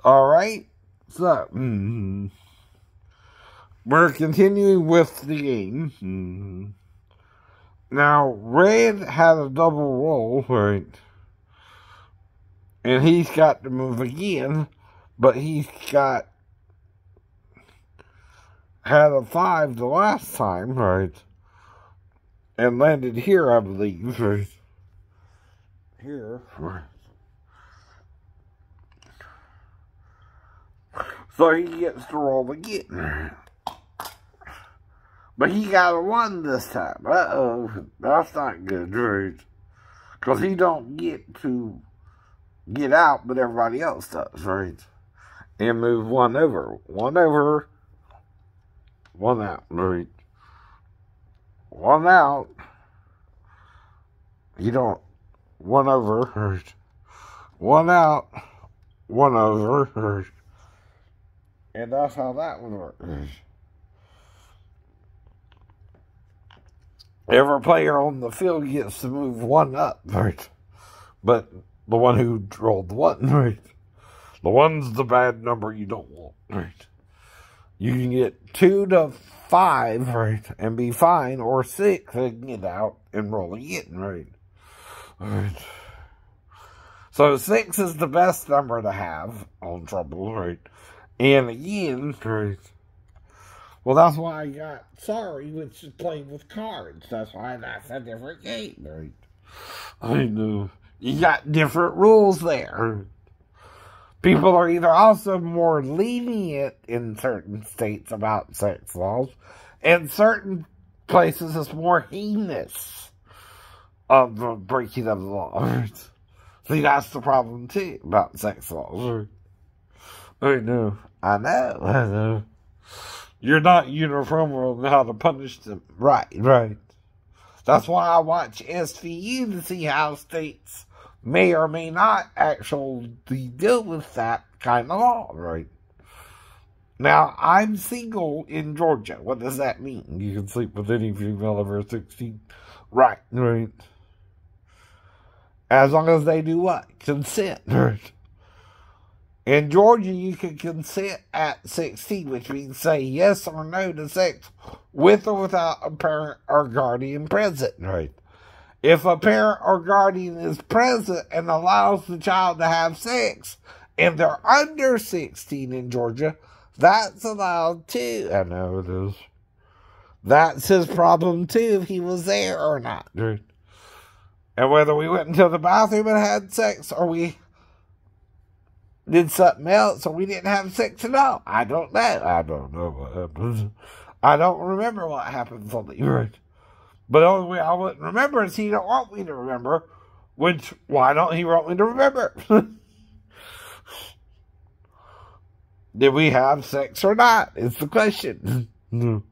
Alright, so, we're continuing with the game. Now, Red had a double roll, right? And he's got to move again, but he's had a 5 the last time, right? And landed here, I believe, right? Here. So he gets to roll again. But he got a 1 this time. Uh-oh. That's not good, right? Because he don't get to get out, but everybody else does, right? And move 1 over. 1 over. 1 out, right? 1 out. You don't. 1 over, right? 1 out. 1 over, right? And that's how that would work. Every player on the field gets to move 1 up, right? But the one who rolled the 1, right? The 1's the bad number you don't want, right? You can get 2 to 5, right? And be fine, or 6 and get out and roll again, right? Right. So 6 is the best number to have on trouble, right? And again, right? Well, that's why I got Sorry, which is playing with cards. That's why that's a different game, right? I know. You got different rules there. People are either also more lenient in certain states about sex laws, and certain places it's more heinous of the breaking of the law. Right? See, that's the problem, too, about sex laws. I know. You're not uniform on how to punish them. Right. That's why I watch SVU to see how states may or may not actually deal with that kind of law, right? Now, I'm single in Georgia. What does that mean? You can sleep with any female over 16. Right. As long as they do what? Consent, right? In Georgia, you can consent at 16, which means say yes or no to sex with or without a parent or guardian present, right? If a parent or guardian is present and allows the child to have sex, and they're under 16 in Georgia, that's allowed too. I know it is. That's his problem too, if he was there or not, right? And whether we went into the bathroom and had sex, or we did something else, or we didn't have sex at all. I don't know. I don't know what happened. I don't remember what happened fully, right? But the only way I wouldn't remember is he don't want me to remember, which, why don't he want me to remember? Did we have sex or not? Is the question. And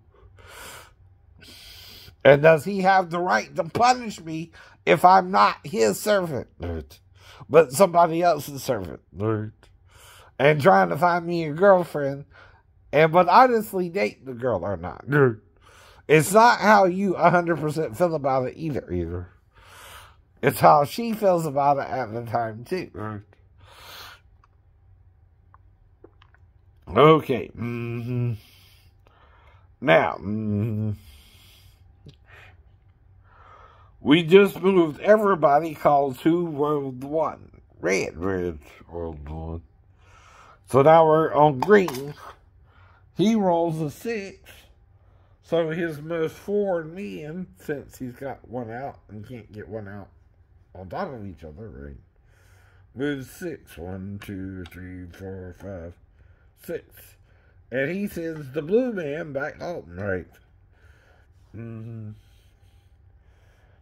does he have the right to punish me if I'm not his servant, but somebody else's servant, and trying to find me a girlfriend, but honestly date the girl or not? It's not how you 100% feel about it either. It's how she feels about it at the time too. Okay. Now, we just moved everybody called who rolled 1. Red rolled 1. So now we're on green. He rolls a 6. So his most forward men, since he's got 1 out and can't get 1 out on top of each other, right? Moves 6. 1, 2, 3, 4, 5, 6. And he sends the blue man back home, right?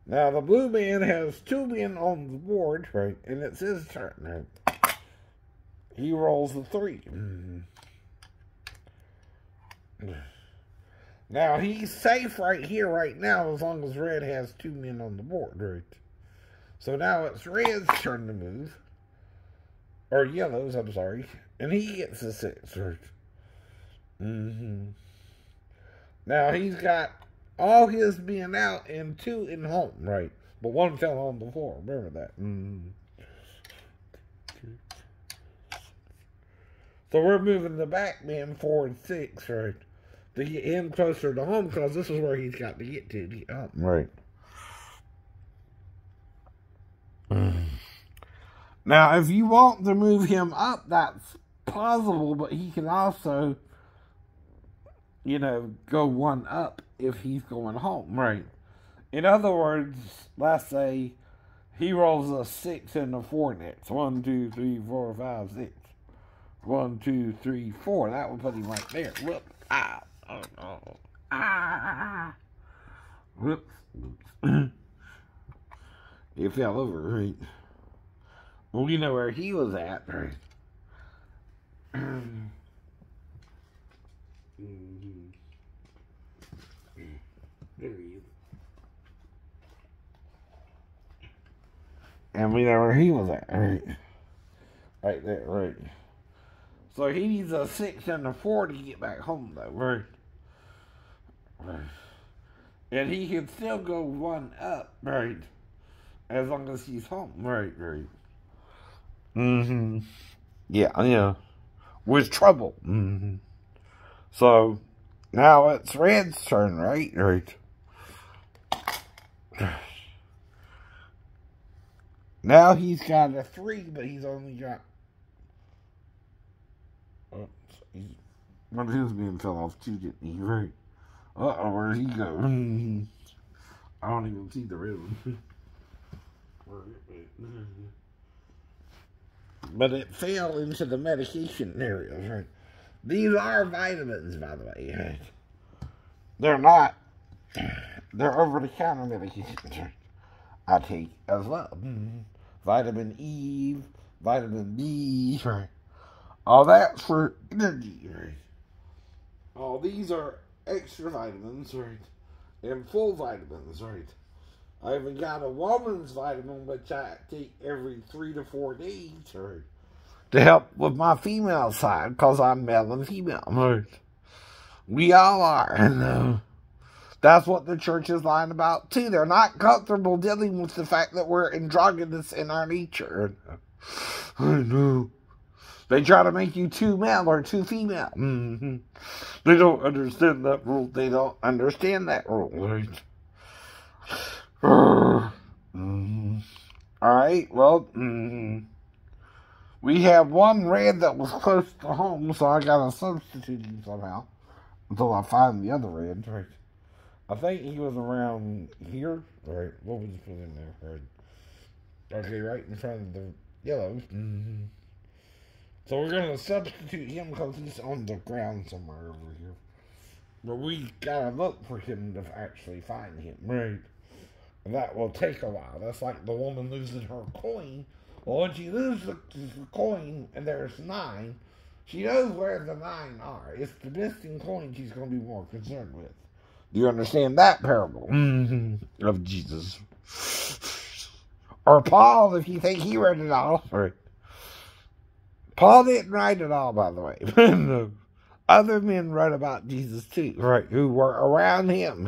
Now, the blue man has 2 men on the board, right? And it's his turn, right? He rolls a 3. Now, he's safe right here, right now, as long as red has 2 men on the board, right? So now it's red's turn to move. Or yellow's, I'm sorry. And he gets a 6, right? Now, he's got all his men out and 2 in home, right? But 1 fell on the floor. Remember that. So we're moving the back men 4 and 6, right? To get him closer to home, because this is where he's got to get to get home. Right. Now, if you want to move him up, that's possible, but he can also, go 1 up if he's going home, right? In other words, let's say he rolls a 6 and a 4 next. 1, 2, 3, 4, 5, 6. 1, 2, 3, 4. That would put him right there. Whoop. Ah. Oh, no. Ah. Whoops. He fell over, right? Well, you know where he was at, right? There he is. And we know where he was at, right? Right there, right. So he needs a 6 and a 4 to get back home, though, right? Right. And he can still go 1 up, right? As long as he's home, right, right. Yeah. With trouble. So, now it's Red's turn, right? Right. Now he's got a 3, but he's only got... One of his men fell off too, didn't he? Right. Uh-oh, where'd he go? I don't even see the red one. But it fell into the medication area, right? These are vitamins, by the way, right? They're not. They're over-the-counter medications, right? I take as well. Vitamin E, vitamin B, right? All that's for energy, right? All these are extra vitamins, right? And full vitamins, right? I even got a woman's vitamin, which I take every 3 to 4 days, right? To help with my female side, because I'm male and female, right? We all are, and that's what the church is lying about, too. They're not comfortable dealing with the fact that we're androgynous in our nature. I know. They try to make you too male or too female. They don't understand that rule. They don't understand that rule, right? Alright, well, we have 1 red that was close to home, so I gotta substitute him somehow until I find the other red, right? I think he was around here, right? What was he put in there, right? Okay, right in front of the yellows. So we're gonna substitute him because he's on the ground somewhere over here. But we gotta look for him to actually find him, right? And that will take a while. That's like the woman losing her coin. Well, when she loses the coin and there's 9, she knows where the 9 are. It's the missing coin she's going to be more concerned with. Do you understand that parable of Jesus? Or Paul, if you think he read it all. Right. Paul didn't write it all, by the way. No. Other men wrote about Jesus too, right? Who were around him.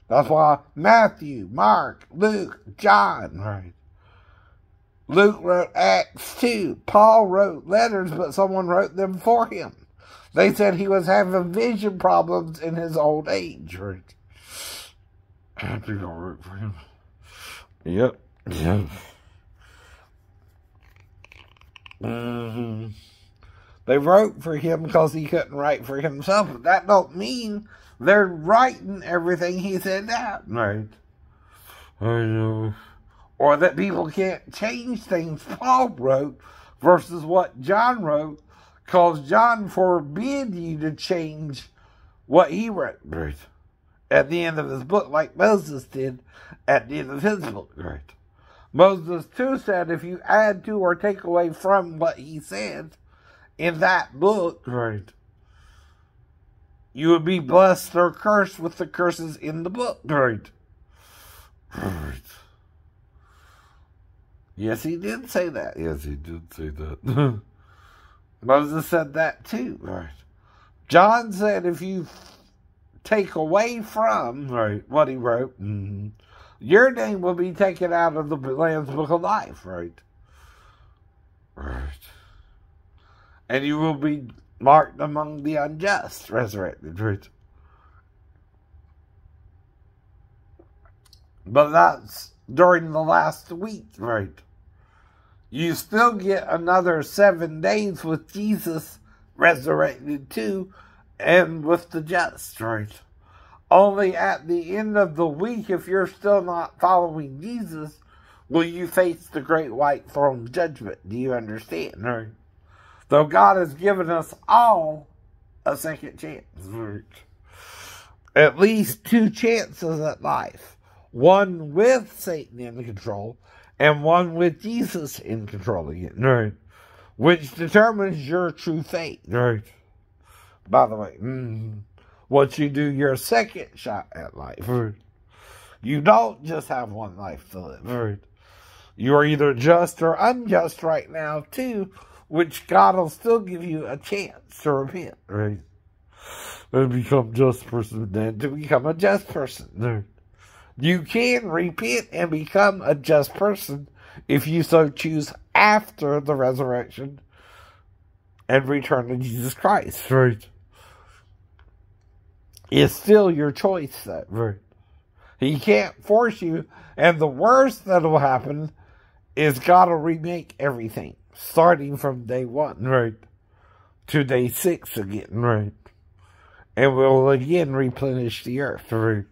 That's why Matthew, Mark, Luke, John, right? Luke wrote Acts 2. Paul wrote letters, but someone wrote them for him. They said he was having vision problems in his old age, right? I think I'll write for him. Yep. They wrote for him because he couldn't write for himself, but that don't mean they're writing everything he said down, right? I know. Or that people can't change things Paul wrote versus what John wrote, because John forbid you to change what he wrote, right? At the end of his book, like Moses did at the end of his book, right? Moses too said if you add to or take away from what he said in that book, right, you would be blessed or cursed with the curses in the book, right? Right. Yes, he did say that. Yes, he did say that. Moses said that too, right? John said if you take away from, right, what he wrote, your name will be taken out of the Lamb's Book of Life, right? Right. and you will be marked among the unjust, resurrected, right? But that's during the last week, right? You still get another 7 days with Jesus resurrected too, and with the just, right? Only at the end of the week, if you're still not following Jesus, will you face the great white throne judgment. Do you understand, right? Though God has given us all a second chance, right? At least 2 chances at life. One with Satan in control, and one with Jesus in control again, right? Which determines your true fate, right? By the way, once you do your second shot at life, right? You don't just have one life to live, right? You are either just or unjust right now, too, which God will still give you a chance to repent, right? And become just person, then to become a just person, right? You can repent and become a just person if you so choose after the resurrection and return to Jesus Christ, right? It's still your choice, that, right? He can't force you, and the worst that will happen is God will remake everything, starting from day 1, right, to day 6 again, right? And will again replenish the earth, right?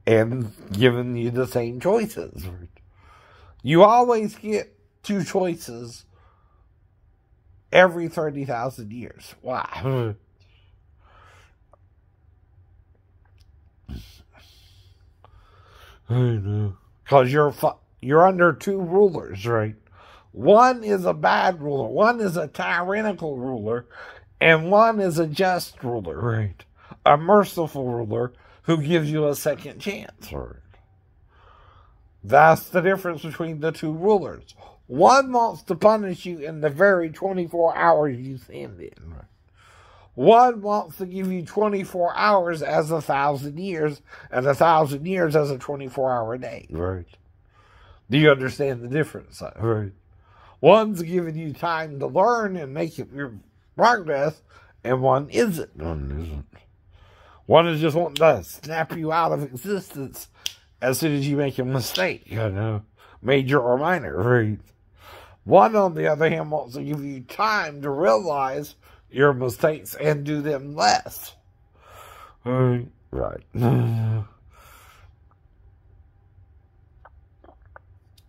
And giving you the same choices. Right? You always get 2 choices every 30,000 years. Why? I know. Because you're under 2 rulers, right? One is a bad ruler. One is a tyrannical ruler. And one is a just ruler, right? A merciful ruler who gives you a second chance, right? That's the difference between the 2 rulers. One wants to punish you in the very 24 hours you sinned in, right? One wants to give you 24 hours as 1,000 years, and 1,000 years as a 24-hour day, right? Do you understand the difference, right? One's giving you time to learn and make your progress, and one isn't. One is just wanting to snap you out of existence as soon as you make a mistake, major or minor, right? One, on the other hand, wants to give you time to realize your mistakes and do them less. Right. I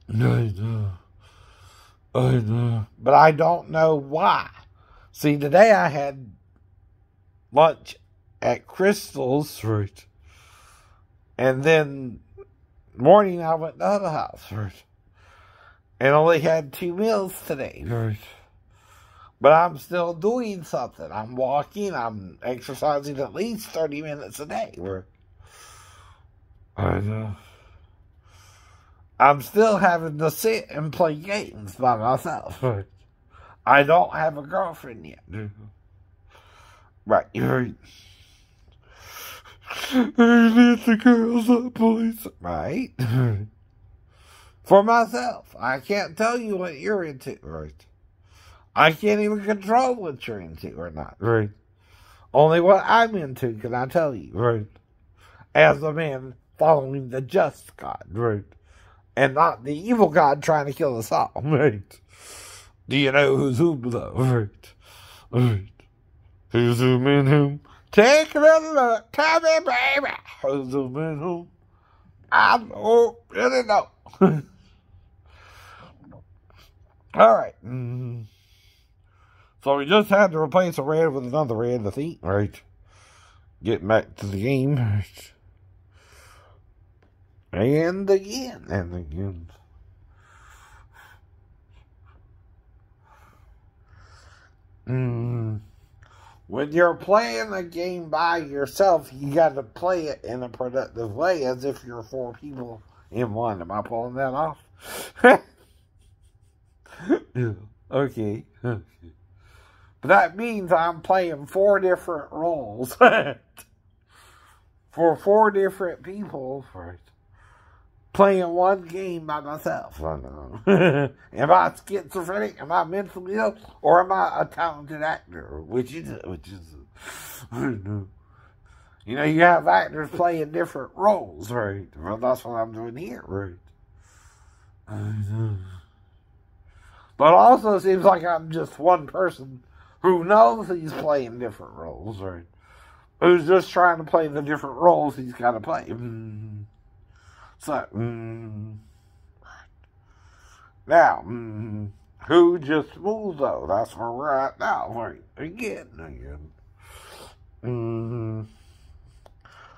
know. But I don't know why. See, today I had lunch at Crystal's, right? And then morning I went to the other house, right? And only had 2 meals today, right? But I'm still doing something. I'm walking, I'm exercising at least 30 minutes a day, right? I know. I'm still having to sit and play games by myself, right? I don't have a girlfriend yet. Right, right. Let the girls up, please. Right. For myself. I can't tell you what you're into, right? I can't even control what you're into or not, right? Only what I'm into can I tell you, right? As a man following the just God, right? And not the evil God trying to kill us all, right? Do you know who's who, though? Right. Right. Who's who in whom? Take a little look. Tell me, baby. Who's who in whom? I don't really know. All right. So we just had to replace a red with another red, I think. Right. Getting back to the game. Right. And again. And again. When you're playing a game by yourself, you got to play it in a productive way, as if you're 4 people in one. Am I pulling that off? Yeah. Okay. But that means I'm playing 4 different roles for 4 different people, right? playing one game by myself. I know. Am I schizophrenic? Am I mentally ill? Or am I a talented actor? Which is I don't know. You know, you have actors playing different roles, right? Well, that's what I'm doing here, right? But also seems like I'm just one person who knows he's playing different roles, right? Who's just trying to play the different roles he's got to play. So, now, who just moved though? That's where we're at now, right? Again.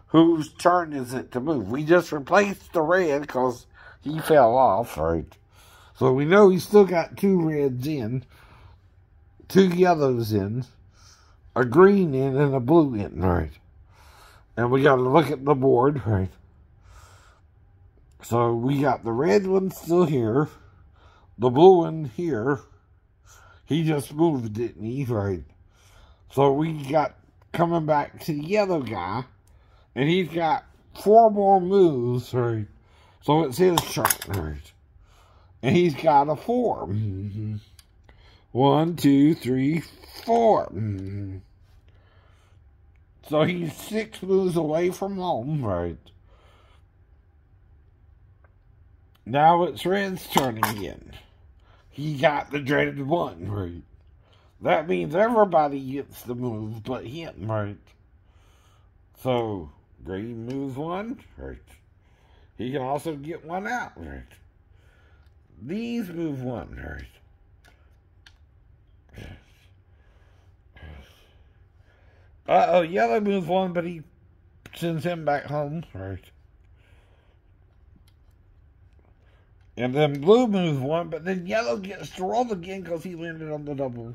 Whose turn is it to move? We just replaced the red because he fell off, right? So we know he's still got 2 reds in, 2 yellows in, a green in, and a blue in, right? And we got to look at the board, right? So we got the red one still here, the blue one here. He just moved, didn't he, right? So we got coming back to the yellow guy, and he's got 4 more moves, right? So it's his turn, right? And he's got a 4. 1, 2, 3, 4. So he's 6 moves away from home, right? Now it's Red's turn again. He got the dreaded 1, right? That means everybody gets the move but him, right? So, green moves 1, right? He can also get 1 out, right? These move 1, right? Uh-oh, yellow moves 1, but he sends him back home, right? And then blue moves 1, but then yellow gets to roll again because he landed on the double.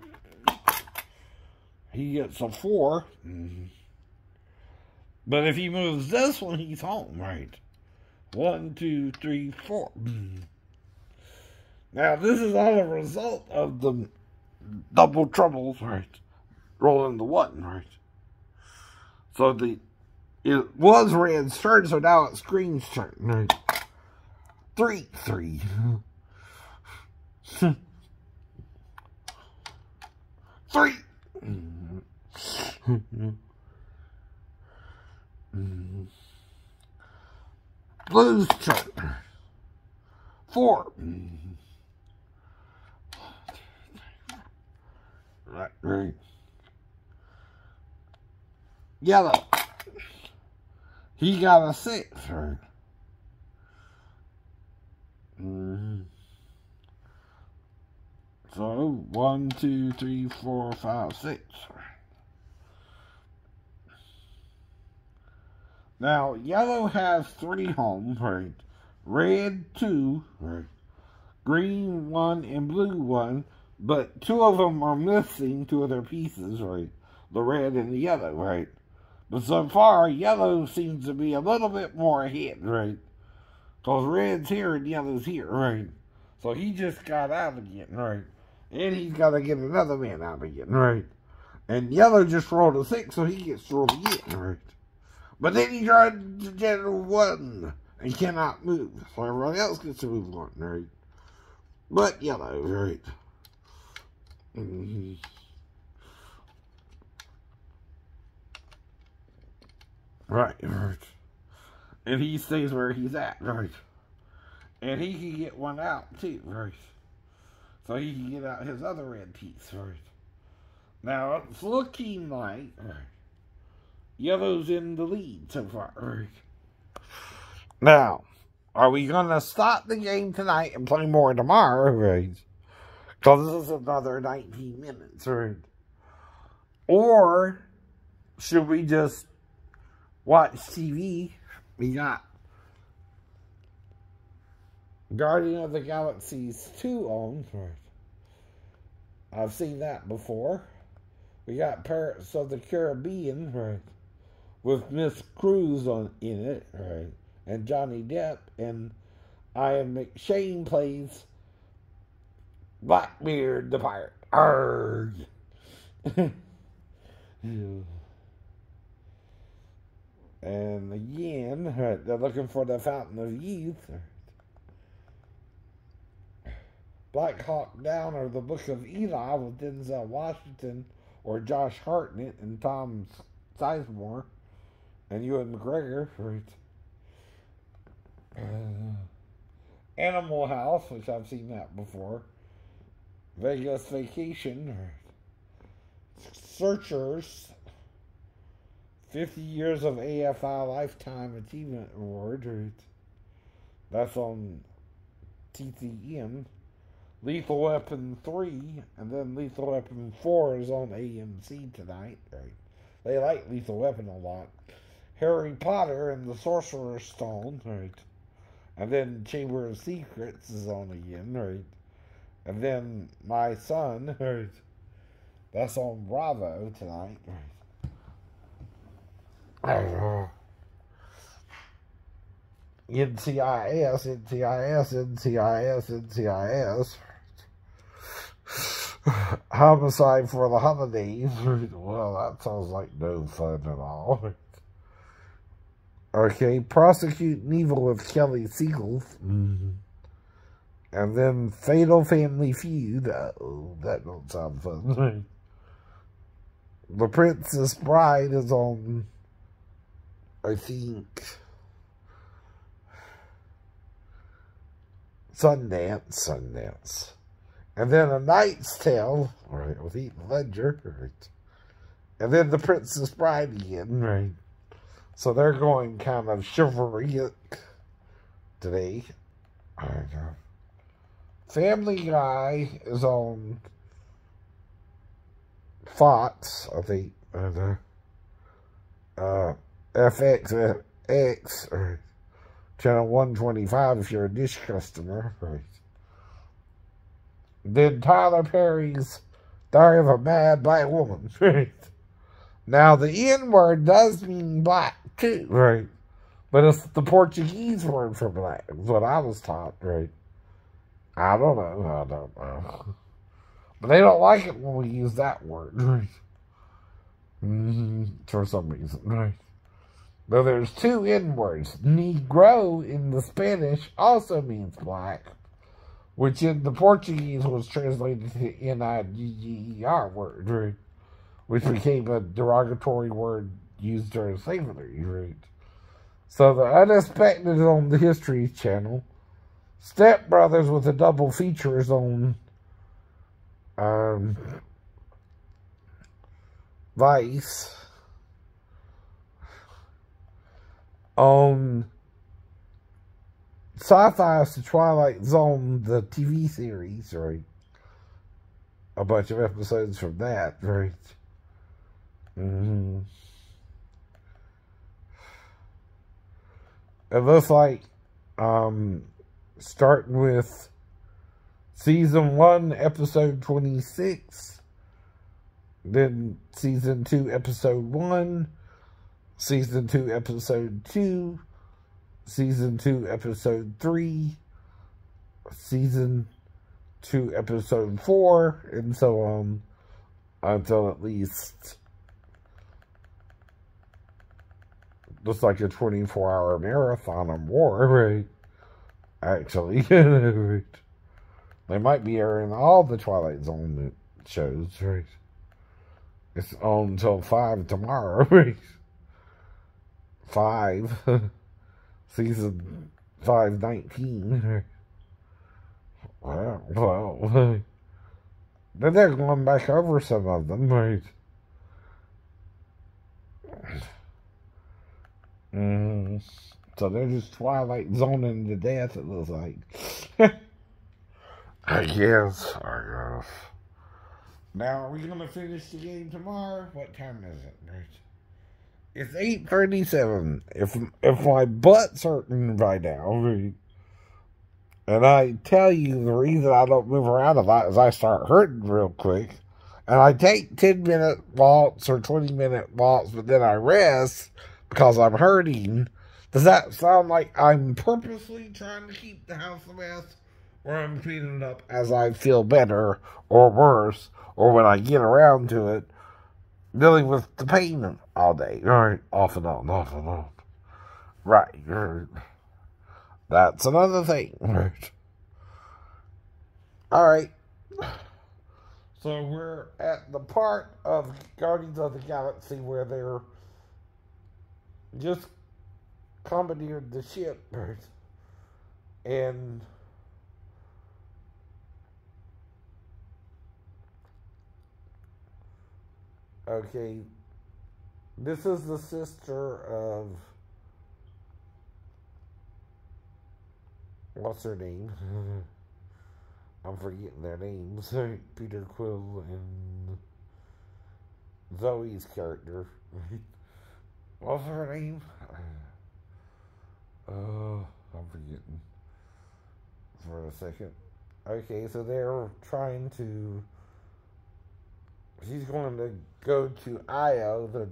He gets a 4. But if he moves this one, he's home, right? 1, 2, 3, 4. Now, this is all a result of the double troubles, right? Rolling the 1, right? So it was Red's turn, so now it's Green's turn, right? 3, 3. 3. Blue's turn. 4. Right. Yellow. He got a 6, right? So 1, 2, 3, 4, 5, 6. Now yellow has 3 homes, right? Red 2, right? Green 1 and blue 1, but 2 of them are missing 2 of their pieces, right? The red and the yellow, right? But so far, yellow seems to be a little bit more ahead, right? Because red's here and yellow's here, right? So he just got out again, right? And he's got to get another man out again, right? And yellow just rolled a 6, so he gets to roll again, right? But then he tried to generate 1 and cannot move. So everybody else gets to move 1, right? But yellow, right? Right. And he stays where he's at, right? And he can get 1 out, too, right? So he can get out his other red piece, right? Now, it's looking like yellow's in the lead so far, right? Now, are we going to stop the game tonight and play more tomorrow, right? Because this is another 19 minutes, right? Or should we just watch TV? We got Guardian of the Galaxies 2 on, right? I've seen that before. We got Pirates of the Caribbean, right? With Miss Cruz in it, right? And Johnny Depp, and Ian McShane plays Blackbeard the pirate. Arrgh. And again, they're looking for the Fountain of Youth. Black Hawk Down or the Book of Eli with Denzel Washington or Josh Hartnett and Tom Sizemore and Ewan McGregor. Animal House, which I've seen that before. Vegas Vacation. Searchers. 50 Years of AFI Lifetime Achievement Award. That's on TCM. Lethal Weapon 3, and then Lethal Weapon 4 is on AMC tonight. They like Lethal Weapon a lot. Harry Potter and the Sorcerer's Stone. And then Chamber of Secrets is on again. And then My Son. That's on Bravo tonight. NCIS, NCIS, NCIS, NCIS. Homicide for the Holidays. Well, that sounds like no fun at all. Okay, Prosecuting Evil with Kelly Siegel. And then Fatal Family Feud. Oh, that don't sound fun. The Princess Bride is on, I think, Sundance. And then A Knight's Tale, with Heath Ledger, And then The Princess Bride again, So they're going kind of chivalric today. Family Guy is on Fox, I think, and FXX, or Channel 125 if you're a Dish customer. Then Tyler Perry's Diary of a Mad Black Woman. Now, the N-word does mean black, too. But it's the Portuguese word for black, is what I was taught, I don't know. But they don't like it when we use that word, for some reason, Though there's two N-words. Negro in the Spanish also means black, which in the Portuguese was translated to N-I-G-G-E-R word, which became a derogatory word used during slavery, So the Unexpected is on the History Channel. Step Brothers with a double feature is on Vice. On Sci-Fi is the Twilight Zone, the TV series, A bunch of episodes from that, It looks like, starting with Season 1, Episode 26, then Season 2, Episode 1, Season 2, Episode 2, Season 2, Episode 3, Season 2, Episode 4, and so on, until at least, looks like a 24-hour marathon or more, Actually, they might be airing all the Twilight Zone shows, It's on until 5 tomorrow, 5, season 519. Well, then they're going back over some of them, So they're just Twilight Zoning to death, it looks like. I guess. Now, are we going to finish the game tomorrow? What time is it? It's 8:37. If my butt's hurting right now, and I tell you the reason I don't move around a lot is I start hurting real quick, and I take 10-minute walks or 20-minute walks, but then I rest because I'm hurting. Does that sound like I'm purposely trying to keep the house a mess, or I'm cleaning it up as I feel better or worse, or when I get around to it? dealing with the pain all day, right? Off and on, off and on. Right. That's another thing, right? Alright. So we're at the part of Guardians of the Galaxy where they're just commandeered the ship, right? And okay, this is the sister of what's her name? I'm forgetting their names. Peter Quill and Zoe's character. What's her name? I'm forgetting for a second. Okay, so they're trying to. She's going to go to Io, the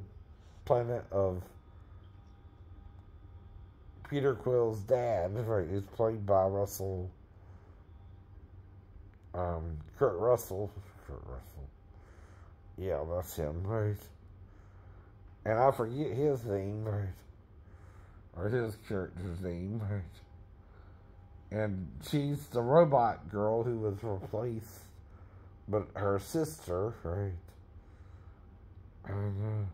planet of Peter Quill's dad, right? Who's played by Russell. Kurt Russell. Yeah, that's him, right? And I forget his name, right? Or his character's name, right? And she's the robot girl who was replaced, but her sister, right? I know.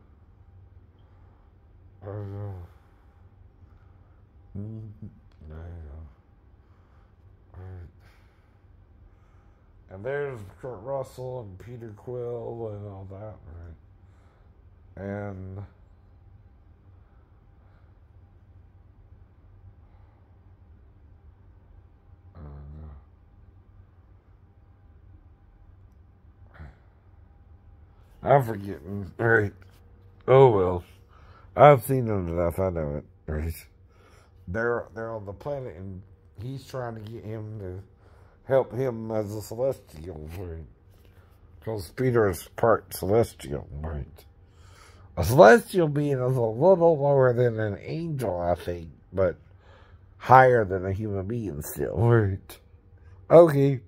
Right. And there's Kurt Russell and Peter Quill and all that, right? And I'm forgetting, right? Oh well, I've seen them enough. I know it, right? They're on the planet, and he's trying to get him to help him as a Celestial, right? Because Peter is part Celestial, right? A Celestial being is a little lower than an angel, I think, but higher than a human being still, right? Okay.